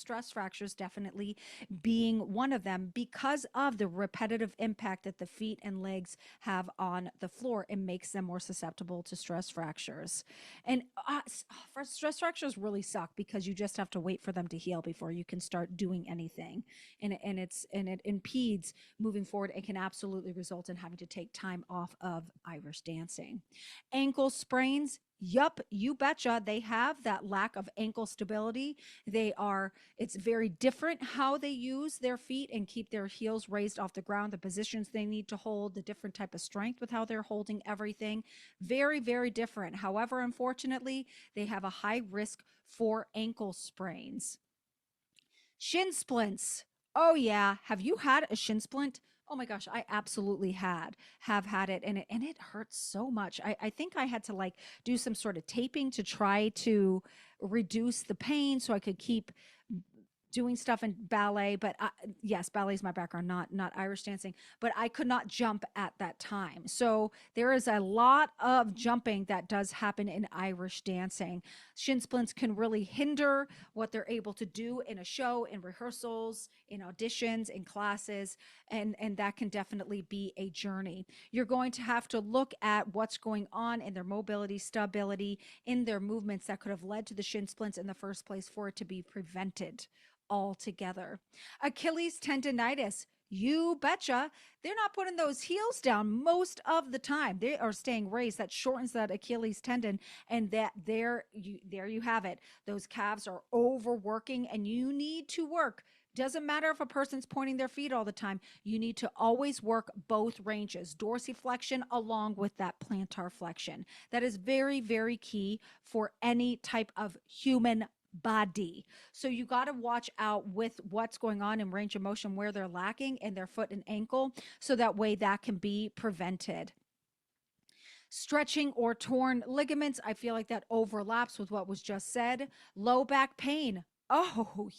stress fractures definitely being one of them because of the repetitive impact that the feet and legs have on the floor. It makes them more susceptible to stress fractures. And for stress fractures really suck because you just have to wait for them to heal before you can start doing anything. And it impedes moving forward. It can absolutely result in having to take time off of Irish dancing. Ankle sprains, yup, you betcha. They have that lack of ankle stability. It's very different how they use their feet and keep their heels raised off the ground, the positions they need to hold, the different type of strength with how they're holding everything. Very, very different. However, unfortunately, they have a high risk for ankle sprains. Shin splints. Oh yeah. Have you had a shin splint? Oh my gosh, I absolutely have had it, and it hurts so much. I think I had to like do some sort of taping to try to reduce the pain so I could keep doing stuff in ballet. But yes, ballet is my background, not Irish dancing. But I could not jump at that time, so there is a lot of jumping that does happen in Irish dancing. Shin splints can really hinder what they're able to do in a show, in rehearsals, in auditions, in classes, and that can definitely be a journey. You're going to have to look at what's going on in their mobility, stability, in their movements that could have led to the shin splints in the first place for it to be prevented altogether. Achilles tendonitis. You betcha. They're not putting those heels down most of the time. They are staying raised. That shortens that Achilles tendon. And there you have it. Those calves are overworking and you need to work. Doesn't matter if a person's pointing their feet all the time. You need to always work both ranges, dorsiflexion along with that plantar flexion. That is very, very key for any type of human body. So you got to watch out with what's going on in range of motion, where they're lacking in their foot and ankle, so that way that can be prevented. Stretching or torn ligaments, I feel like that overlaps with what was just said. Low back pain. Oh,